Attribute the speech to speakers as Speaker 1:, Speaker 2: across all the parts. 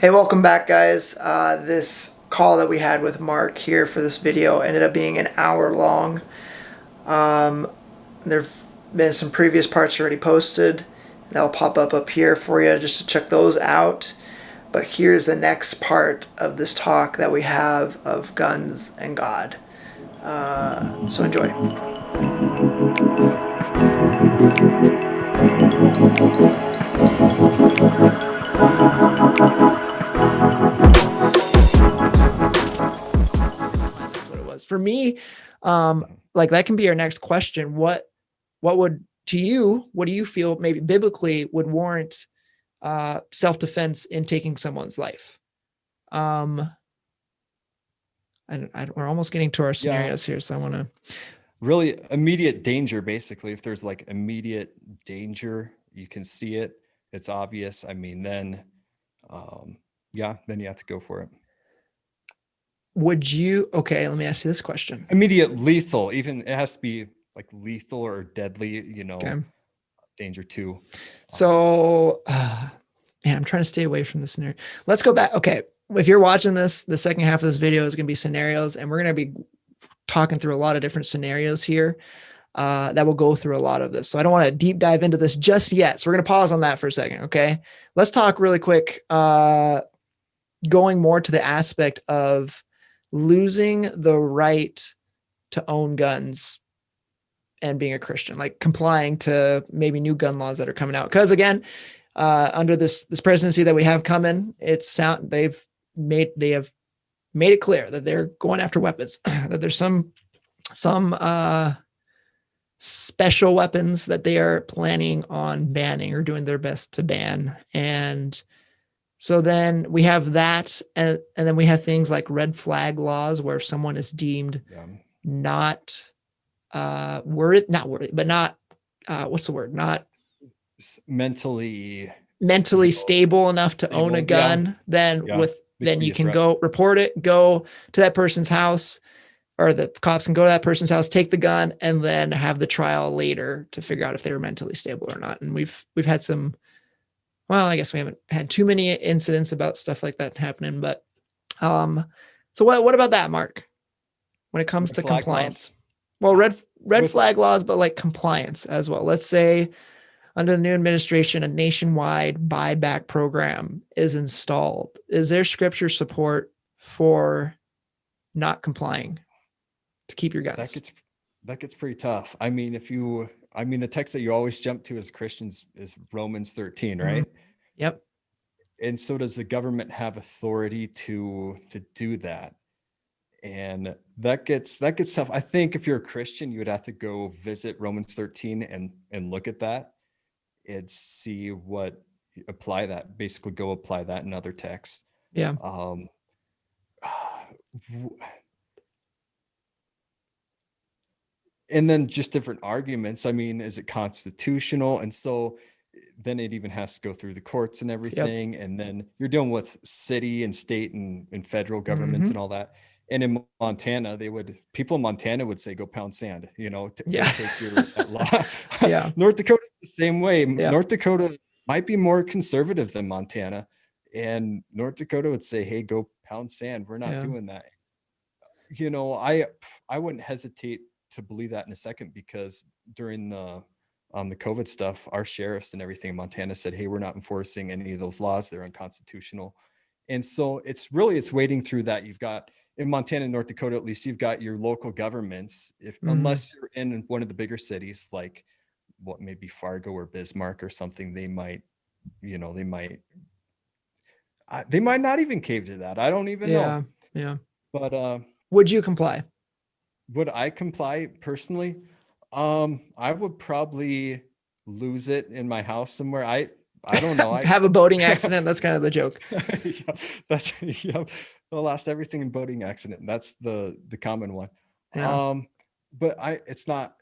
Speaker 1: Hey, welcome back, guys. This call that we had with Mark here for this video ended up being an hour long. There've been some previous parts already posted. That'll pop up here for you just to check those out. But here's the next part of this talk that we have of guns and God. So enjoy. That's what it was for me. Like that can be our next question. What would to you? What do you feel maybe biblically would warrant self-defense in taking someone's life? We're almost getting to our
Speaker 2: Yeah,
Speaker 1: scenarios here, so I want to.
Speaker 2: really immediate danger, basically. If there's like immediate danger, you can see it, it's obvious. I mean, then, then you have to go for it.
Speaker 1: Would you? Okay, let me ask you this question.
Speaker 2: Immediate lethal, even it has to be like lethal or deadly,
Speaker 1: Okay,
Speaker 2: danger too. Um,
Speaker 1: so man, I'm trying to stay away from the scenario. Let's go back. Okay, if you're watching this, the second half of this video is going to be scenarios, and we're going to be talking through a lot of different scenarios here. That will go through a lot of this. So I don't want to deep dive into this just yet. So we're going to pause on that for a second. Okay. Let's talk really quick, going more to the aspect of losing the right to own guns and being a Christian, like complying to maybe new gun laws that are coming out. Because again, under this presidency that we have coming, they have made it clear that they're going after weapons. That there's some special weapons that they are planning on banning or doing their best to ban. And so then we have that, and then we have things like red flag laws where someone is deemed
Speaker 2: yeah,
Speaker 1: not worthy, but not what's the word? Not
Speaker 2: mentally,
Speaker 1: mentally stable enough to own a
Speaker 2: stable. Yeah,
Speaker 1: gun. Then
Speaker 2: yeah, they
Speaker 1: then
Speaker 2: could be
Speaker 1: you
Speaker 2: a
Speaker 1: can
Speaker 2: threat.
Speaker 1: go report it, go to that person's house, or the cops can go to that person's house, take the gun, and then have the trial later to figure out if they were mentally stable or not. And we've had some. Well, I guess we haven't had too many incidents about stuff like that happening, but um, so what about that, Mark? When it comes
Speaker 2: Red
Speaker 1: to
Speaker 2: flag laws
Speaker 1: compliance, well, red
Speaker 2: with
Speaker 1: flag laws, but like compliance as well. Let's say under the new administration, a nationwide buyback program is installed. Is there scripture support for not complying to keep your
Speaker 2: that
Speaker 1: guns?
Speaker 2: gets that gets pretty tough. I mean, the text that you always jump to as Christians is Romans 13,
Speaker 1: Mm,
Speaker 2: right?
Speaker 1: yep.
Speaker 2: And so does the government have authority to do that? And that gets tough. I think if you're a Christian, you would have to go visit Romans 13 and look at that and see what apply that, basically go apply that in other texts.
Speaker 1: Yeah.
Speaker 2: Um, and then just different arguments. I mean, is it constitutional? And so then it even has to go through the courts and
Speaker 1: Yep.
Speaker 2: everything. And then you're dealing with city and state and federal governments
Speaker 1: Mm-hmm.
Speaker 2: and all that. And in Montana, people in Montana would say, go pound sand, go
Speaker 1: Yeah.
Speaker 2: take your law.
Speaker 1: Yeah.
Speaker 2: North Dakota's the same way.
Speaker 1: Yeah.
Speaker 2: North Dakota might be more conservative than Montana. And North Dakota would say, hey, go pound sand. We're not
Speaker 1: Yeah.
Speaker 2: doing that. I wouldn't hesitate to believe that in a second, because during the COVID stuff, our sheriffs and everything in Montana said, hey, we're not enforcing any of those laws, they're unconstitutional. And so it's wading through that. You've got in Montana and North Dakota, at least you've got your local governments, if
Speaker 1: Mm-hmm.
Speaker 2: unless you're in one of the bigger cities like what maybe Fargo or Bismarck or something, they might, you know, they might not even cave to that. I don't even know.
Speaker 1: Yeah. Yeah.
Speaker 2: But
Speaker 1: Would you comply?
Speaker 2: would I comply personally? I would probably lose it in my house somewhere. I don't know.
Speaker 1: Have a boating accident? That's kind of the joke.
Speaker 2: Yeah, that's yeah. I lost everything in boating accident. That's the common one.
Speaker 1: Yeah.
Speaker 2: But it's not.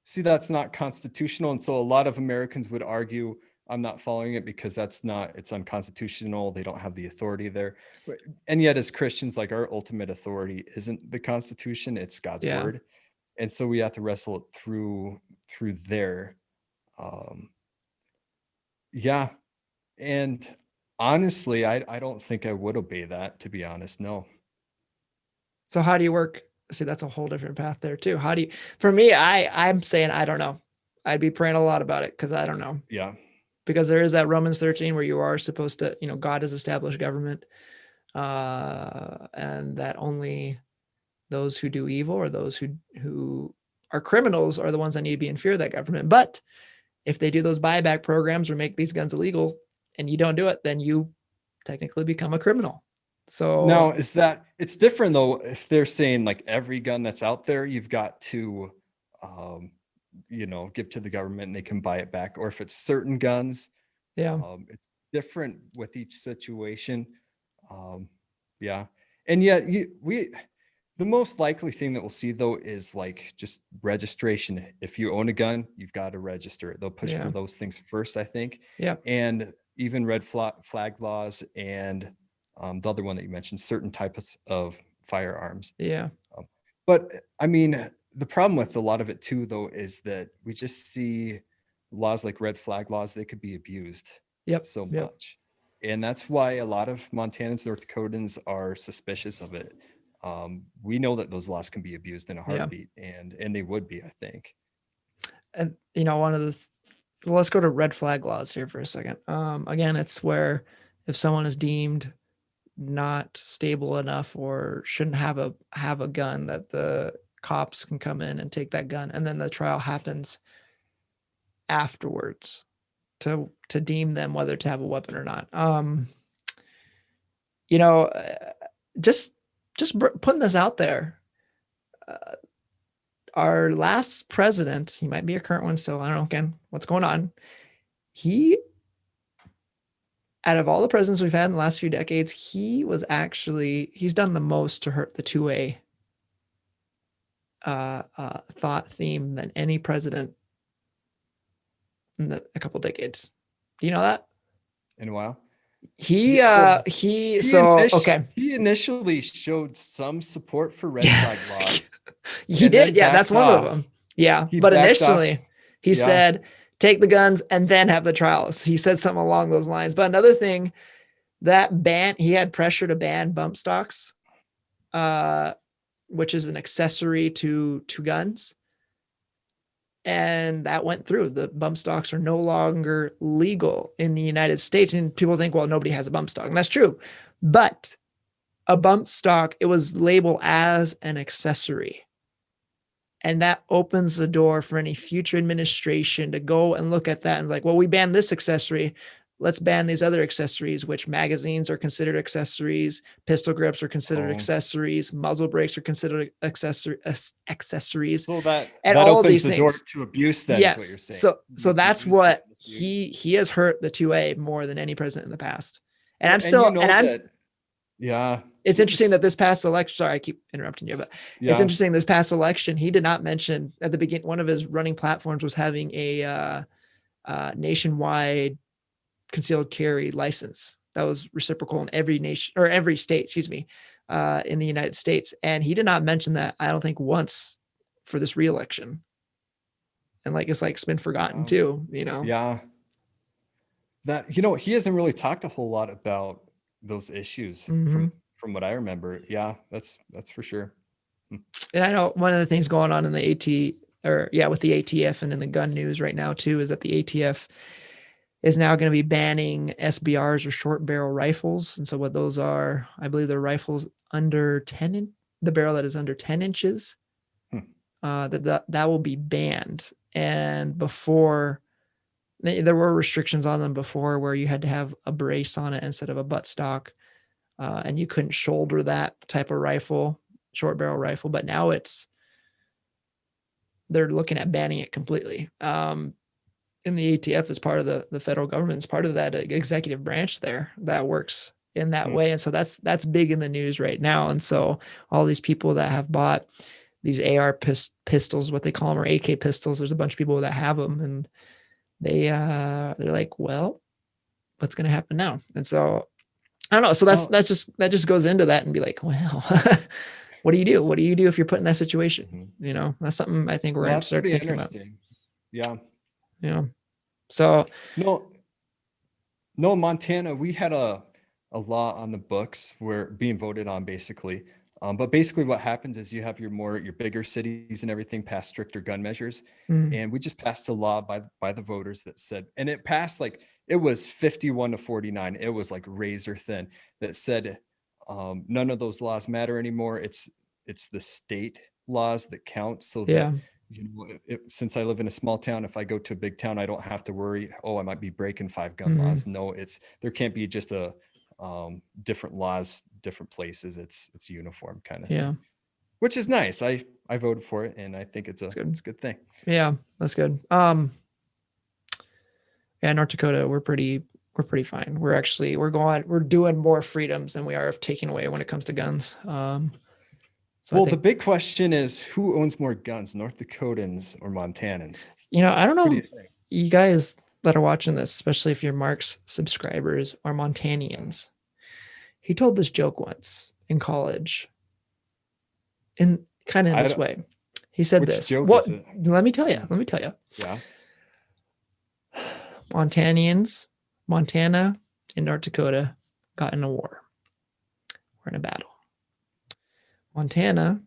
Speaker 2: See, that's not constitutional, and so a lot of Americans would argue I'm not following it because it's unconstitutional. They don't have the authority there. And yet, as Christians, like our ultimate authority isn't the Constitution; it's God's
Speaker 1: Yeah.
Speaker 2: word, and so we have to wrestle it through there. Um, yeah, and Honestly, I don't think I would obey that, to be honest. No.
Speaker 1: So how do you work? See, that's a whole different path there too. How do you, for me, I'm saying, I don't know. I'd be praying a lot about it because I don't know.
Speaker 2: Yeah.
Speaker 1: Because there is that Romans 13 where you are supposed to, God has established government, and that only those who do evil or those who are criminals are the ones that need to be in fear of that government. But if they do those buyback programs or make these guns illegal and you don't do it, then you technically become a criminal.
Speaker 2: Now,
Speaker 1: So
Speaker 2: is that it's different though if they're saying like every gun that's out there you've got to um give to the government and they can buy it back, or if it's certain guns,
Speaker 1: yeah,
Speaker 2: it's different with each situation. Um yeah. And yet the most likely thing that we'll see though is like just registration. If you own a gun, you've got to register it. They'll push for
Speaker 1: yeah,
Speaker 2: those things first, I think.
Speaker 1: yeah,
Speaker 2: And even red flag laws and the other one that you mentioned, certain types of firearms.
Speaker 1: yeah,
Speaker 2: Um, but I mean, the problem with a lot of it too, though, is that we just see laws like red flag laws, they could be abused
Speaker 1: yep,
Speaker 2: so
Speaker 1: yep,
Speaker 2: much. And that's why a lot of Montanans, North Dakotans are suspicious of it. We know that those laws can be abused in a
Speaker 1: yeah.
Speaker 2: heartbeat, and they would be, I think.
Speaker 1: And one of the let's go to red flag laws here for a second. Again, it's where if someone is deemed not stable enough or shouldn't have a gun, that the cops can come in and take that gun, and then the trial happens afterwards to deem them whether to have a weapon or not. You know, just putting this out there. Uh, our last president, he might be a current one, so I don't know again what's going on. He, out of all the presidents we've had in the last few decades, he's done the most to hurt the 2A thought theme than any president in a couple decades. Do you know that?
Speaker 2: In a while.
Speaker 1: He
Speaker 2: Yeah, well,
Speaker 1: he so okay.
Speaker 2: he initially showed some support for red
Speaker 1: Yeah.
Speaker 2: flag laws
Speaker 1: He
Speaker 2: and then
Speaker 1: did. Yeah, that's
Speaker 2: backed
Speaker 1: one of
Speaker 2: off.
Speaker 1: them. Yeah,
Speaker 2: He
Speaker 1: but
Speaker 2: backed off.
Speaker 1: initially he
Speaker 2: Yeah.
Speaker 1: said take the guns and then have the trials. He said something along those lines. But another thing, that he had pressure to ban bump stocks, uh, which is an accessory to guns. And that went through. The bump stocks are no longer legal in the United States. And people think, well, nobody has a bump stock. And that's true. But a bump stock, it was labeled as an accessory. And that opens the door for any future administration to go and look at that and like, well, we banned this accessory. Let's ban these other accessories, which magazines are considered accessories, pistol grips are considered
Speaker 2: Oh.
Speaker 1: accessories, muzzle brakes are considered accessories,
Speaker 2: So that
Speaker 1: and
Speaker 2: that
Speaker 1: all of
Speaker 2: opens
Speaker 1: these
Speaker 2: the door
Speaker 1: things.
Speaker 2: to abuse then, is what you're
Speaker 1: Yes.
Speaker 2: saying.
Speaker 1: So
Speaker 2: You can
Speaker 1: that's
Speaker 2: use it
Speaker 1: what
Speaker 2: in this view.
Speaker 1: he has hurt the 2A more than any president in the past. And
Speaker 2: Well,
Speaker 1: I'm
Speaker 2: and you
Speaker 1: still, and
Speaker 2: know
Speaker 1: I'm,
Speaker 2: that, yeah.
Speaker 1: it's interesting that this past election, sorry, I keep interrupting you, but it's
Speaker 2: Yeah.
Speaker 1: interesting this past election, he did not mention at the beginning, one of his running platforms was having a nationwide concealed carry license that was reciprocal in every nation or every state, excuse me, in the United States. And he did not mention that, I don't think, once for this reelection. And like, it's been forgotten
Speaker 2: Wow.
Speaker 1: too,
Speaker 2: Yeah. That, he hasn't really talked a whole lot about those issues
Speaker 1: Mm-hmm.
Speaker 2: from what I remember. Yeah, that's for sure.
Speaker 1: And I know one of the things going on in the with the ATF and in the gun news right now too, is that the ATF is now going to be banning SBRs or short barrel rifles. And so what those are, I believe they're rifles under 10, the barrel that is under 10 inches, that will be banned. And before, there were restrictions on them before where you had to have a brace on it instead of a buttstock, and you couldn't shoulder that type of rifle, short barrel rifle. But now they're looking at banning it completely. And the ATF is part of the federal government, is part of that executive branch there that works in that way. And so that's big in the news right now. And so all these people that have bought these AR pistols, what they call them, or AK pistols, there's a bunch of people that have them, and they're like, well, what's going to happen now? And so I don't know. So that just goes into that and be like, well, what do you do? What do you do if you're put in that situation? That's something I think we're
Speaker 2: Well,
Speaker 1: going to
Speaker 2: that's
Speaker 1: start
Speaker 2: pretty
Speaker 1: thinking about.
Speaker 2: interesting. Yeah.
Speaker 1: So
Speaker 2: No, No, Montana, we had a law on the books where being voted on basically. But basically what happens is you have your bigger cities and everything pass stricter gun measures.
Speaker 1: Mm,
Speaker 2: And we just passed a law by the voters that said, and it passed like it was 51 to 49. It was like razor thin that said none of those laws matter anymore. It's the state laws that count, so
Speaker 1: yeah.
Speaker 2: that since I live in a small town, if I go to a big town, I don't have to worry, oh, I might be breaking 5 gun
Speaker 1: Hmm.
Speaker 2: laws. No, there can't be just a different laws, different places. It's uniform kind of
Speaker 1: Yeah.
Speaker 2: thing, which is nice. I voted for it, and I think
Speaker 1: That's
Speaker 2: it's
Speaker 1: good.
Speaker 2: a good thing.
Speaker 1: Yeah, that's good. Yeah, North Dakota, we're pretty fine. We're doing more freedoms than we are of taking away when it comes to guns. So I
Speaker 2: Well, the
Speaker 1: think,
Speaker 2: big question is who owns more guns, North Dakotans or Montanans?
Speaker 1: I don't
Speaker 2: What do
Speaker 1: know
Speaker 2: you
Speaker 1: if
Speaker 2: think?
Speaker 1: you guys that are watching this, especially if you're Mark's subscribers or
Speaker 2: Yeah.
Speaker 1: Montanians. He told this joke once in college, in kind of in
Speaker 2: I
Speaker 1: this
Speaker 2: don't,
Speaker 1: way. He said
Speaker 2: which
Speaker 1: this.
Speaker 2: joke
Speaker 1: What?
Speaker 2: is it?
Speaker 1: Let me tell you.
Speaker 2: Hmm.
Speaker 1: Let me tell you.
Speaker 2: Yeah.
Speaker 1: Montanians, Montana, and North Dakota got in a war. We're in a battle. Montana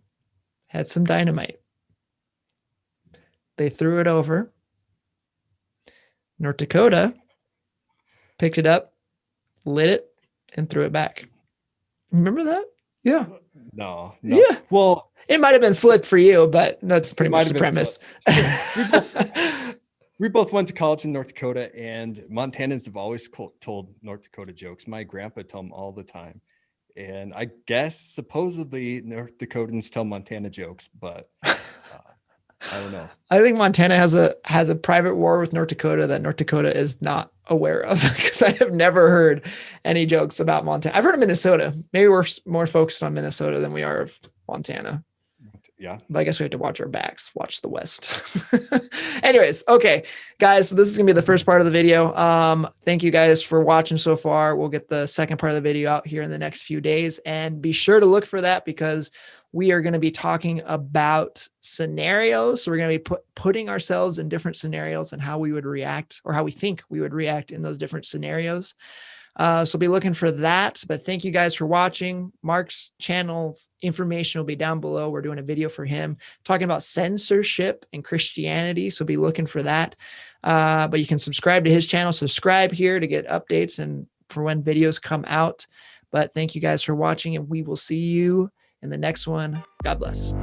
Speaker 1: had some dynamite. They threw it over. North Dakota picked it up, lit it, and threw it back. Remember that? Yeah.
Speaker 2: No, no.
Speaker 1: Yeah.
Speaker 2: Well,
Speaker 1: It might have been flipped for you, but that's
Speaker 2: it
Speaker 1: pretty
Speaker 2: might
Speaker 1: much
Speaker 2: have
Speaker 1: the
Speaker 2: been
Speaker 1: premise.
Speaker 2: flipped. So we both went to college in North Dakota, and Montanans have always told North Dakota jokes. My grandpa tell them all the time, and I guess supposedly North Dakotans tell Montana jokes, but uh, I don't know.
Speaker 1: I think Montana has a private war with North Dakota that North Dakota is not aware of because I have never heard any jokes about Montana. I've heard of Minnesota. Maybe we're more focused on Minnesota than we are of Montana.
Speaker 2: Yeah.
Speaker 1: But I guess we have to watch our backs, watch the West. Anyways, okay, guys, so this is gonna be the first part of the video. Thank you guys for watching so far. We'll get the second part of the video out here in the next few days, and be sure to look for that because we are going to be talking about scenarios. So we're going to be putting ourselves in different scenarios and how we would react, or how we think we would react in those different scenarios. So be looking for that. But thank you guys for watching. Mark's channel's information will be down below. We're doing a video for him talking about censorship and Christianity. So be looking for that. But you can subscribe to his channel. Subscribe here to get updates and for when videos come out. But thank you guys for watching, and we will see you in the next one. God bless.